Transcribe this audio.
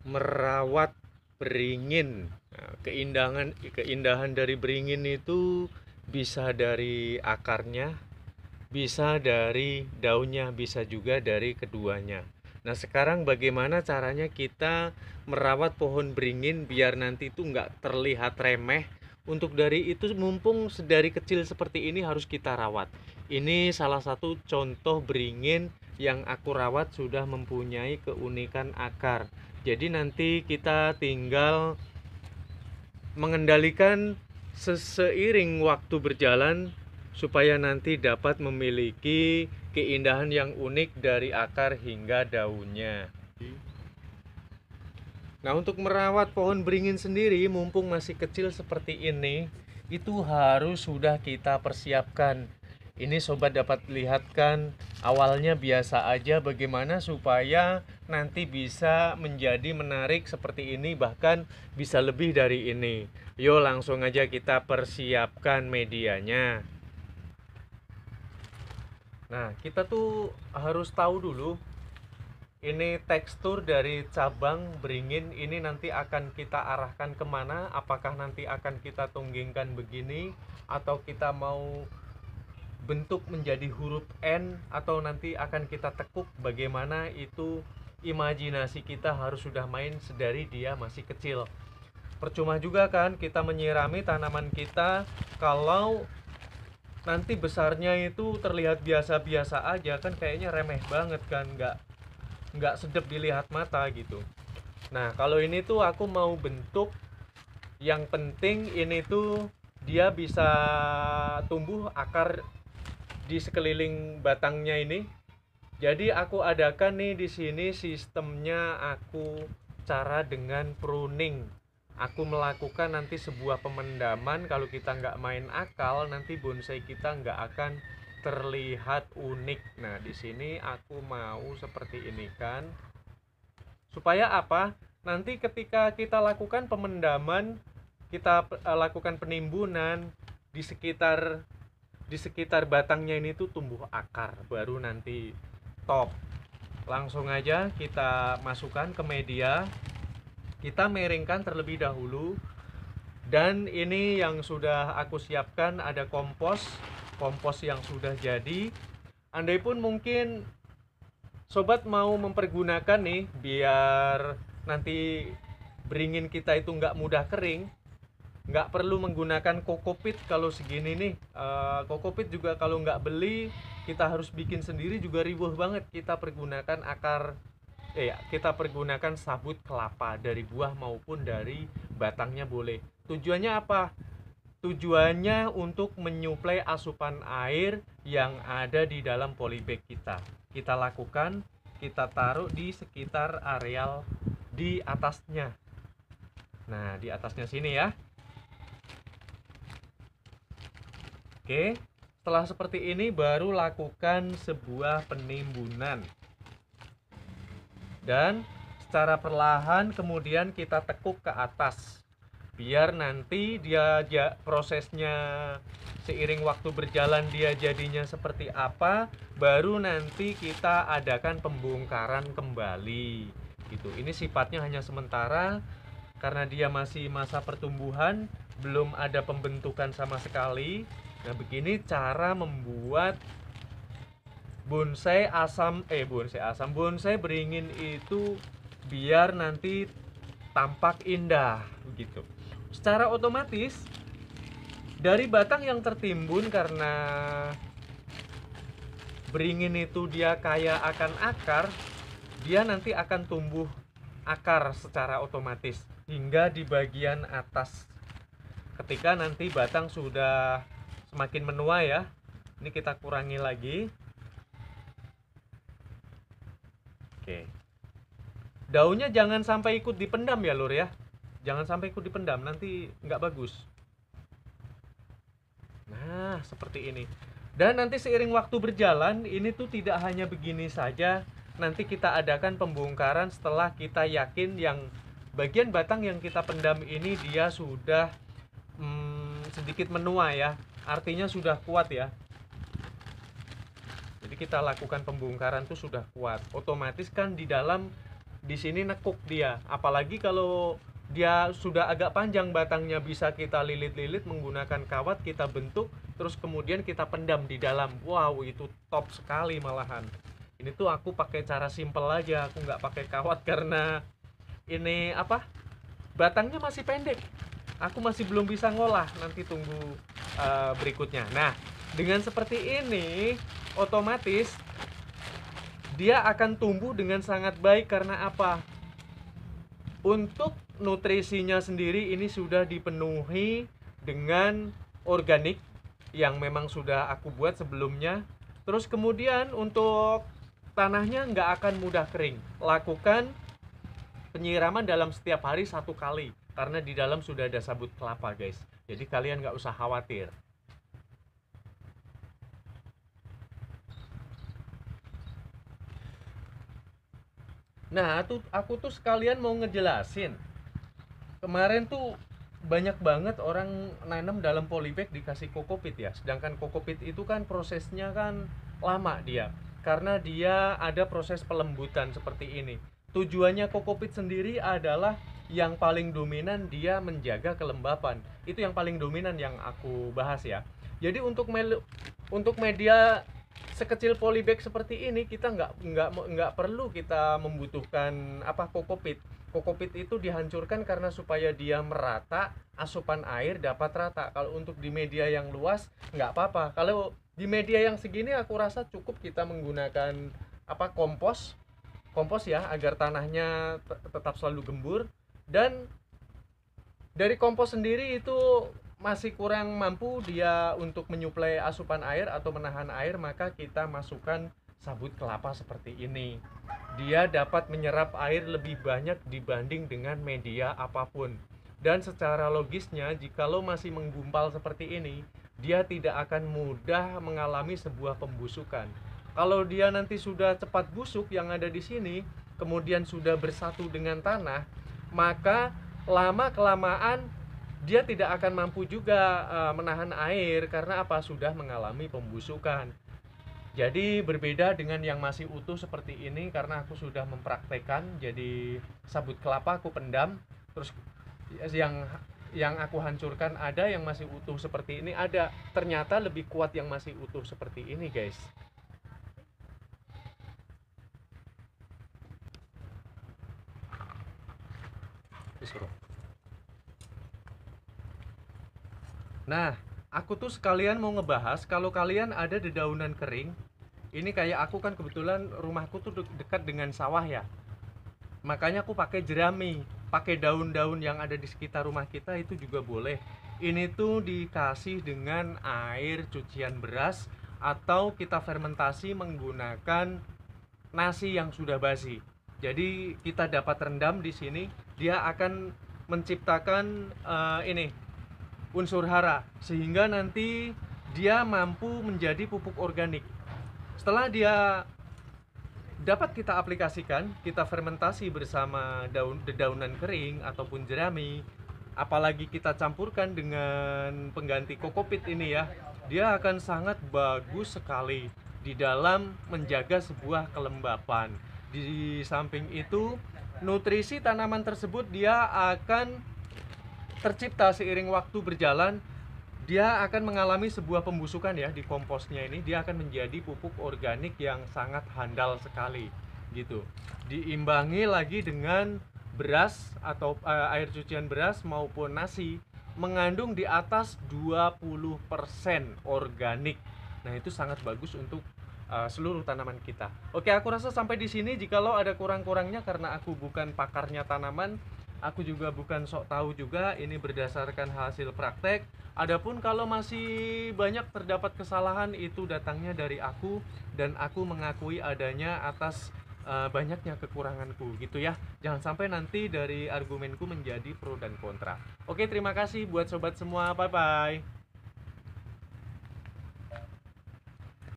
Merawat beringin. Nah, keindahan dari beringin itu bisa dari akarnya, bisa dari daunnya, bisa juga dari keduanya. Nah, sekarang bagaimana caranya kita merawat pohon beringin biar nanti itu nggak terlihat remeh? Untuk dari itu, mumpung dari kecil seperti ini harus kita rawat. Ini salah satu contoh beringin yang aku rawat sudah mempunyai keunikan akar. Jadi nanti kita tinggal mengendalikan seiring waktu berjalan supaya nanti dapat memiliki keindahan yang unik dari akar hingga daunnya. Nah, untuk merawat pohon beringin sendiri, mumpung masih kecil seperti ini, itu harus sudah kita persiapkan. Ini sobat dapat lihatkan awalnya biasa aja bagaimana supaya nanti bisa menjadi menarik seperti ini, bahkan bisa lebih dari ini. Yuk langsung aja kita persiapkan medianya. Nah, kita tuh harus tahu dulu ini tekstur dari cabang beringin ini nanti akan kita arahkan kemana. Apakah nanti akan kita tunggingkan begini, atau kita mau bentuk menjadi huruf N, atau nanti akan kita tekuk. Bagaimana itu, imajinasi kita harus sudah main sedari dia masih kecil. Percuma juga kan kita menyirami tanaman kita kalau nanti besarnya itu terlihat biasa-biasa aja, kan kayaknya remeh banget kan, nggak sedap dilihat mata gitu. Nah, kalau ini tuh aku mau bentuk, yang penting ini tuh dia bisa tumbuh akar di sekeliling batangnya ini. Jadi aku adakan nih di sini sistemnya, aku cara dengan pruning. Aku melakukan nanti sebuah pemendaman. Kalau kita nggak main akal, nanti bonsai kita nggak akan terlihat unik. Nah, di sini aku mau seperti ini kan. Supaya apa? Nanti ketika kita lakukan pemendaman, kita lakukan penimbunan di sekitar batangnya ini tuh tumbuh akar, baru nanti top. Langsung aja kita masukkan ke media, kita miringkan terlebih dahulu. Dan ini yang sudah aku siapkan, ada kompos yang sudah jadi. Andai pun mungkin sobat mau mempergunakan nih biar nanti beringin kita itu nggak mudah kering, nggak perlu menggunakan kokopit. Kalau segini nih, kokopit juga kalau nggak beli, kita harus bikin sendiri juga ribuh banget. Kita pergunakan kita pergunakan sabut kelapa dari buah maupun dari batangnya boleh. Tujuannya apa? Tujuannya untuk menyuplai asupan air yang ada di dalam polybag kita. Kita lakukan, kita taruh di sekitar areal di atasnya. Nah, di atasnya sini ya. Oke, setelah seperti ini baru lakukan sebuah penimbunan. Dan secara perlahan kemudian kita tekuk ke atas. Biar nanti prosesnya seiring waktu berjalan dia jadinya seperti apa, baru nanti kita adakan pembongkaran kembali gitu. Ini sifatnya hanya sementara karena dia masih masa pertumbuhan, belum ada pembentukan sama sekali. Nah, begini cara membuat bonsai beringin itu biar nanti tampak indah begitu. Secara otomatis dari batang yang tertimbun, karena beringin itu dia kaya akan akar, dia nanti akan tumbuh akar secara otomatis hingga di bagian atas. Ketika nanti batang sudah semakin menua ya, ini kita kurangi lagi. Oke, daunnya jangan sampai ikut dipendam ya lur ya, jangan sampai ikut dipendam, nanti nggak bagus. Nah, seperti ini. Dan nanti seiring waktu berjalan, ini tuh tidak hanya begini saja. Nanti kita adakan pembongkaran setelah kita yakin yang bagian batang yang kita pendam ini dia sudah sedikit menua ya. Artinya sudah kuat ya. Jadi kita lakukan pembongkaran tuh sudah kuat. Otomatis kan di dalam di sini nekuk dia. Apalagi kalau dia sudah agak panjang batangnya, bisa kita lilit-lilit menggunakan kawat, kita bentuk terus kemudian kita pendam di dalam. Wow, itu top sekali malahan. Ini tuh aku pakai cara simple aja, aku nggak pakai kawat karena ini apa, batangnya masih pendek, aku masih belum bisa ngolah, nanti tunggu berikutnya. Nah, dengan seperti ini otomatis dia akan tumbuh dengan sangat baik. Karena apa? Untuk nutrisinya sendiri ini sudah dipenuhi dengan organik yang memang sudah aku buat sebelumnya. Terus kemudian untuk tanahnya nggak akan mudah kering. Lakukan penyiraman dalam setiap hari 1 kali, karena di dalam sudah ada sabut kelapa guys, jadi kalian nggak usah khawatir. Nah, aku tuh sekalian mau ngejelasin. Kemarin tuh banyak banget orang nanam dalam polybag dikasih kokopit ya. Sedangkan kokopit itu kan prosesnya kan lama dia. Karena dia ada proses pelembutan seperti ini. Tujuannya kokopit sendiri adalah yang paling dominan dia menjaga kelembapan. Itu yang paling dominan yang aku bahas ya. Jadi untuk media sekecil polybag seperti ini kita nggak perlu kita membutuhkan apa, kokopit. Kokopit itu dihancurkan karena supaya dia merata, asupan air dapat rata. Kalau untuk di media yang luas nggak apa-apa. Kalau di media yang segini aku rasa cukup kita menggunakan apa, kompos ya, agar tanahnya tetap selalu gembur. Dan dari kompos sendiri itu masih kurang mampu dia untuk menyuplai asupan air atau menahan air, maka kita masukkan sabut kelapa seperti ini. Dia dapat menyerap air lebih banyak dibanding dengan media apapun. Dan secara logisnya, jikalau masih menggumpal seperti ini, dia tidak akan mudah mengalami sebuah pembusukan. Kalau dia nanti sudah cepat busuk yang ada di sini, kemudian sudah bersatu dengan tanah, maka lama kelamaan dia tidak akan mampu juga menahan air. Karena apa? Sudah mengalami pembusukan. Jadi berbeda dengan yang masih utuh seperti ini, karena aku sudah mempraktekkan. Jadi sabut kelapa aku pendam, terus yang aku hancurkan ada, yang masih utuh seperti ini ada. Ternyata lebih kuat yang masih utuh seperti ini guys. Disuruh. Nah, aku tuh sekalian mau ngebahas, kalau kalian ada dedaunan kering, ini kayak aku kan kebetulan rumahku tuh dekat dengan sawah ya. Makanya aku pakai jerami, pakai daun-daun yang ada di sekitar rumah kita itu juga boleh. Ini tuh dikasih dengan air cucian beras atau kita fermentasi menggunakan nasi yang sudah basi. Jadi kita dapat rendam di sini, dia akan menciptakan ini unsur hara, sehingga nanti dia mampu menjadi pupuk organik. Setelah dia dapat kita aplikasikan, kita fermentasi bersama dedaunan kering ataupun jerami, apalagi kita campurkan dengan pengganti kokopit ini ya, dia akan sangat bagus sekali di dalam menjaga sebuah kelembapan. Di samping itu, nutrisi tanaman tersebut dia akan tercipta seiring waktu berjalan. Dia akan mengalami sebuah pembusukan ya di komposnya ini. Dia akan menjadi pupuk organik yang sangat handal sekali gitu. Diimbangi lagi dengan beras atau air cucian beras maupun nasi, mengandung di atas 20% organik. Nah, itu sangat bagus untuk seluruh tanaman kita. Oke, aku rasa sampai di sini. Jikalau ada kurang-kurangnya, karena aku bukan pakarnya tanaman, aku juga bukan sok tahu juga, ini berdasarkan hasil praktek. Adapun kalau masih banyak terdapat kesalahan, itu datangnya dari aku, dan aku mengakui adanya atas banyaknya kekuranganku gitu ya. Jangan sampai nanti dari argumenku menjadi pro dan kontra. Oke, terima kasih buat sobat semua. Bye bye.